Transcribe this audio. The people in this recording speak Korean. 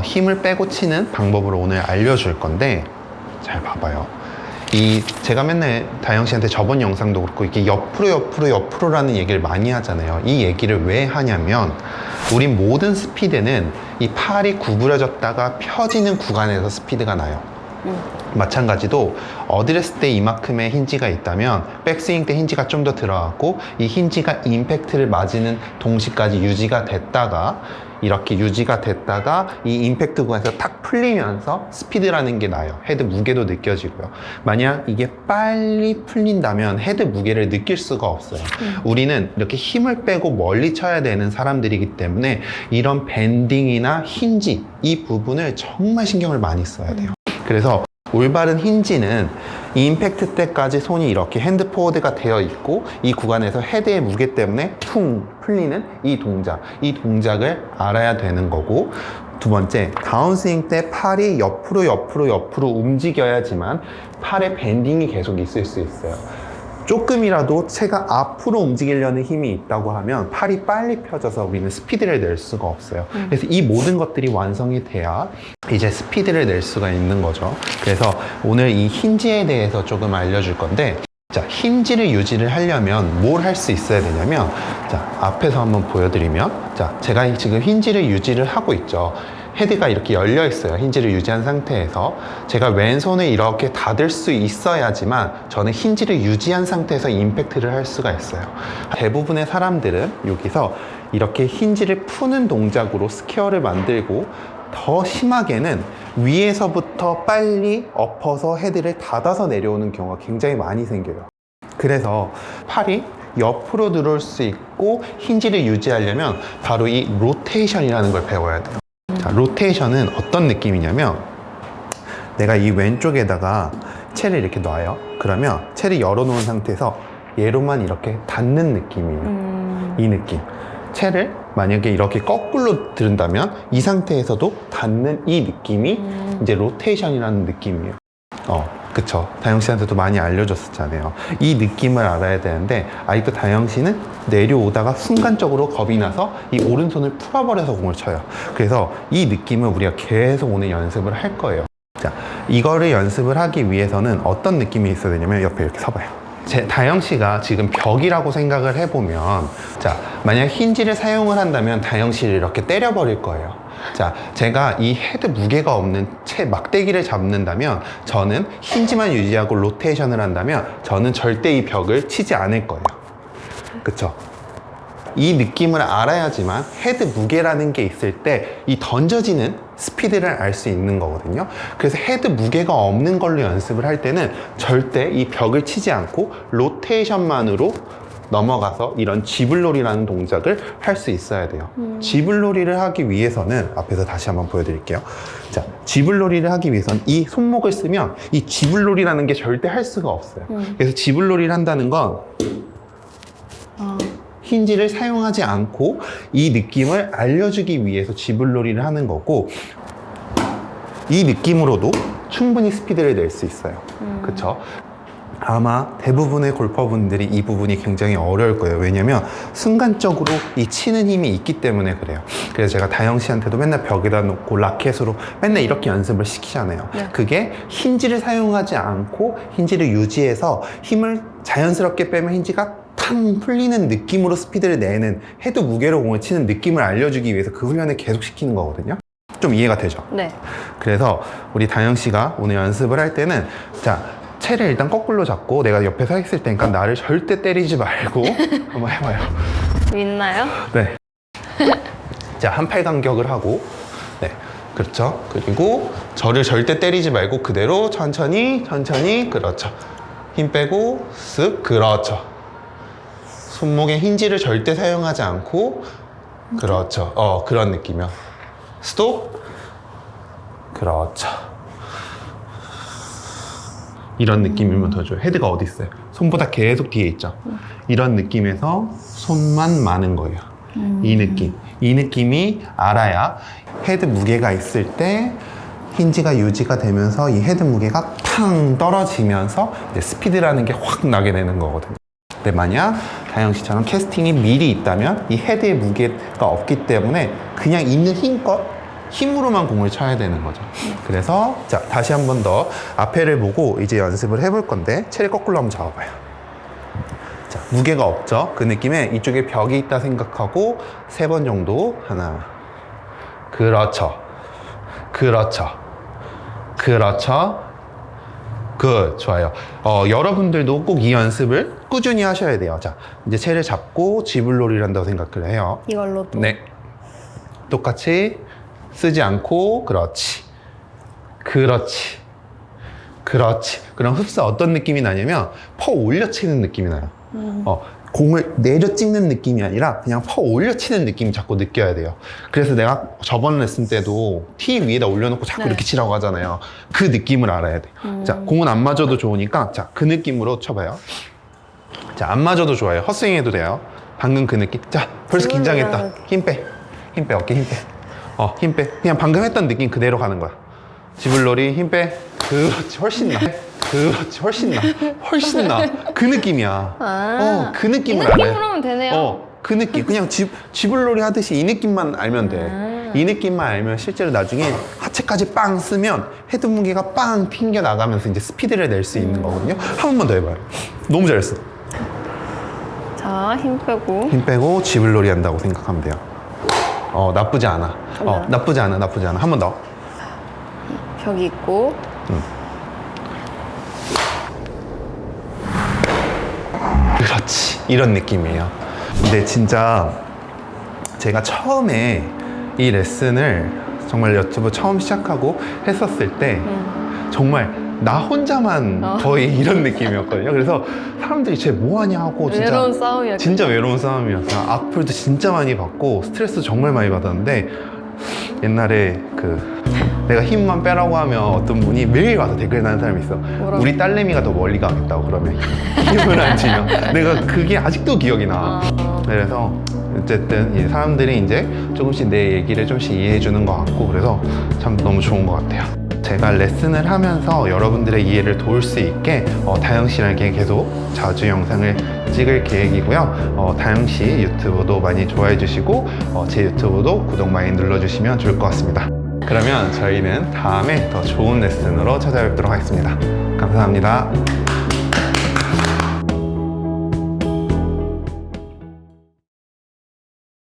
힘을 빼고 치는 방법을 오늘 알려줄 건데, 잘 봐봐요. 제가 맨날 다영 씨한테 저번 영상도 그렇고 이게 옆으로라는 얘기를 많이 하잖아요. 이 얘기를 왜 하냐면, 우린 모든 스피드는 이 팔이 구부러졌다가 펴지는 구간에서 스피드가 나요. 마찬가지로 어드레스 때 이만큼의 힌지가 있다면 백스윙 때 힌지가 좀 더 들어가고, 이 힌지가 임팩트를 맞는 동시까지 유지가 됐다가, 이렇게 유지가 됐다가 이 임팩트 구간에서 탁 풀리면서 스피드라는 게 나요. 헤드 무게도 느껴지고요. 만약 이게 빨리 풀린다면 헤드 무게를 느낄 수가 없어요. 우리는 이렇게 힘을 빼고 멀리 쳐야 되는 사람들이기 때문에 이런 밴딩이나 힌지, 이 부분을 정말 신경을 많이 써야 돼요. 그래서 올바른 힌지는 이 임팩트 때까지 손이 이렇게 핸드 포워드가 되어 있고, 이 구간에서 헤드의 무게 때문에 퉁 풀리는 이 동작을 알아야 되는 거고, 두 번째, 다운스윙 때 팔이 옆으로 움직여야지만 팔의 밴딩이 계속 있을 수 있어요. 조금이라도 채가 앞으로 움직이려는 힘이 있다고 하면 팔이 빨리 펴져서 우리는 스피드를 낼 수가 없어요. 그래서 이 모든 것들이 완성이 돼야 이제 스피드를 낼 수가 있는 거죠. 그래서 오늘 이 힌지에 대해서 조금 알려줄 건데, 자, 힌지를 유지를 하려면 뭘 할 수 있어야 되냐면, 자, 앞에서 한번 보여드리면, 자, 제가 지금 힌지를 유지를 하고 있죠. 헤드가 이렇게 열려 있어요. 힌지를 유지한 상태에서 제가 왼손을 이렇게 닫을 수 있어야지만 저는 힌지를 유지한 상태에서 임팩트를 할 수가 있어요. 대부분의 사람들은 여기서 이렇게 힌지를 푸는 동작으로 스퀘어를 만들고, 더 심하게는 위에서부터 빨리 엎어서 헤드를 닫아서 내려오는 경우가 굉장히 많이 생겨요. 그래서 팔이 옆으로 들어올 수 있고 힌지를 유지하려면 바로 이 로테이션이라는 걸 배워야 돼요. 자, 로테이션은 어떤 느낌이냐면, 내가 이 왼쪽에다가 채를 이렇게 놔요. 그러면 채를 열어놓은 상태에서 얘로만 이렇게 닿는 느낌이에요. 이 느낌. 채를 만약에 이렇게 거꾸로 들은다면 이 상태에서도 닿는 이 느낌이 이제 로테이션이라는 느낌이에요. 그쵸. 다영 씨한테도 많이 알려줬었잖아요. 이 느낌을 알아야 되는데, 아직도 다영 씨는 내려오다가 순간적으로 겁이 나서 이 오른손을 풀어버려서 공을 쳐요. 그래서 이 느낌을 우리가 계속 오늘 연습을 할 거예요. 자, 이거를 연습을 하기 위해서는 어떤 느낌이 있어야 되냐면, 옆에 이렇게 서봐요. 다영 씨가 지금 벽이라고 생각을 해보면, 자, 만약 힌지를 사용을 한다면 다영 씨를 이렇게 때려버릴 거예요. 자, 제가 이 헤드 무게가 없는 채 막대기를 잡는다면, 저는 힌지만 유지하고 로테이션을 한다면 저는 절대 이 벽을 치지 않을 거예요. 그쵸? 이 느낌을 알아야지만 헤드 무게라는 게 있을 때 이 던져지는 스피드를 알 수 있는 거거든요. 그래서 헤드 무게가 없는 걸로 연습을 할 때는 절대 이 벽을 치지 않고 로테이션만으로 넘어가서 이런 지불놀이라는 동작을 할 수 있어야 돼요. 지불놀이를 하기 위해서는, 앞에서 다시 한번 보여드릴게요. 자, 지불놀이를 하기 위해서는 이 손목을 쓰면 이 지불놀이라는 게 절대 할 수가 없어요. 그래서 지불놀이를 한다는 건 힌지를 사용하지 않고 이 느낌을 알려주기 위해서 지불놀이를 하는 거고, 이 느낌으로도 충분히 스피드를 낼 수 있어요. 그쵸? 아마 대부분의 골퍼분들이 이 부분이 굉장히 어려울 거예요. 왜냐면 순간적으로 이 치는 힘이 있기 때문에 그래요. 그래서 제가 다영 씨한테도 맨날 벽에다 놓고 라켓으로 맨날 이렇게 연습을 시키잖아요. 네. 그게 힌지를 사용하지 않고 힌지를 유지해서 힘을 자연스럽게 빼면 힌지가 탕 풀리는 느낌으로 스피드를 내는, 헤드 무게로 공을 치는 느낌을 알려주기 위해서 그 훈련을 계속 시키는 거거든요. 좀 이해가 되죠? 네. 그래서 우리 다영 씨가 오늘 연습을 할 때는, 자, 채를 일단 거꾸로 잡고 내가 옆에 서 있을 테니까 나를 절대 때리지 말고 한번 해봐요. 있나요? 네. 자, 한 팔 간격을 하고, 네, 그렇죠. 그리고 저를 절대 때리지 말고 그대로 천천히, 그렇죠. 힘 빼고 쓱, 그렇죠. 손목에 힌지를 절대 사용하지 않고, 그렇죠. 그런 느낌이요. 스톱, 그렇죠. 이런 느낌이면 더 좋아요. 헤드가 어디 있어요? 손보다 계속 뒤에 있죠. 이런 느낌에서 손만 마는 거예요. 이 느낌. 이 느낌이 알아야 헤드 무게가 있을 때 힌지가 유지가 되면서 이 헤드 무게가 탕 떨어지면서 이제 스피드라는 게 확 나게 되는 거거든요. 근데 만약 다영 씨처럼 캐스팅이 미리 있다면 이 헤드의 무게가 없기 때문에 그냥 있는 힘껏 힘으로만 공을 쳐야 되는 거죠. 그래서 자, 다시 한 번 더 앞에를 보고 이제 연습을 해볼 건데 채를 거꾸로 한번 잡아봐요. 자, 무게가 없죠? 그 느낌에 이쪽에 벽이 있다 생각하고 3번 정도. 하나. 그렇죠. 그렇죠. 그렇죠. 굿. 좋아요. 여러분들도 꼭 이 연습을 꾸준히 하셔야 돼요. 자, 이제 채를 잡고 지불놀이를 한다고 생각을 해요. 이걸로 또. 네. 똑같이 쓰지 않고, 그렇지. 그렇지. 그렇지. 그럼 흡사 어떤 느낌이 나냐면, 퍼 올려치는 느낌이 나요. 공을 내려 찍는 느낌이 아니라 그냥 퍼 올려치는 느낌이 자꾸 느껴야 돼요. 그래서 내가 저번 레슨 때도 티 위에다 올려놓고 자꾸 네. 이렇게 치라고 하잖아요. 그 느낌을 알아야 돼. 자, 공은 안 맞아도 좋으니까 자, 그 느낌으로 쳐봐요. 자, 안 맞아도 좋아요. 헛스윙해도 돼요. 방금 그 느낌. 자, 벌써 긴장했다. 힘 빼. 힘 빼. 어깨 힘 빼. 힘 빼. 그냥 방금 했던 느낌 그대로 가는 거야. 지불놀이 힘 빼. 그렇지. 훨씬 나. 그렇지. 훨씬 나. 훨씬 나. 그 느낌이야. 그 느낌을 이 알아요. 느낌으로 하면 되네요. 그 느낌. 그냥 지불놀이 하듯이 이 느낌만 알면 돼. 이 느낌만 알면 실제로 나중에 하체까지 빵 쓰면 헤드 무게가 빵 튕겨 나가면서 이제 스피드를 낼 수 있는 거거든요. 한 번만 더 해봐요. 너무 잘했어. 자, 힘 빼고. 힘 빼고 지불놀이 한다고 생각하면 돼요. 나쁘지 않아. 나쁘지 않아. 나쁘지 않아. 한 번 더. 벽이 있고. 그렇지. 이런 느낌이에요. 근데 진짜 제가 처음에 이 레슨을 정말 유튜브 처음 시작하고 했었을 때 정말 나 혼자만 거의 이런 느낌이었거든요. 그래서 사람들이 쟤 뭐하냐 하고 진짜 외로운 싸움이었죠. 진짜 외로운 싸움이었어요. 악플도 진짜 많이 받고 스트레스 정말 많이 받았는데 옛날에 내가 힘만 빼라고 하면 어떤 분이 매일 와서 댓글 다는 사람이 있어. 뭐라고? 우리 딸내미가 더 멀리 가겠다고 그러면 힘을 안 치면. 내가 그게 아직도 기억이 나. 그래서 어쨌든 이 사람들이 이제 조금씩 내 얘기를 좀씩 이해해 주는 것 같고 그래서 참 너무 좋은 것 같아요. 제가 레슨을 하면서 여러분들의 이해를 도울 수 있게 다영씨에게 계속 자주 영상을 찍을 계획이고요. 다영씨 유튜브도 많이 좋아해 주시고 제 유튜브도 구독 많이 눌러주시면 좋을 것 같습니다. 그러면 저희는 다음에 더 좋은 레슨으로 찾아뵙도록 하겠습니다. 감사합니다.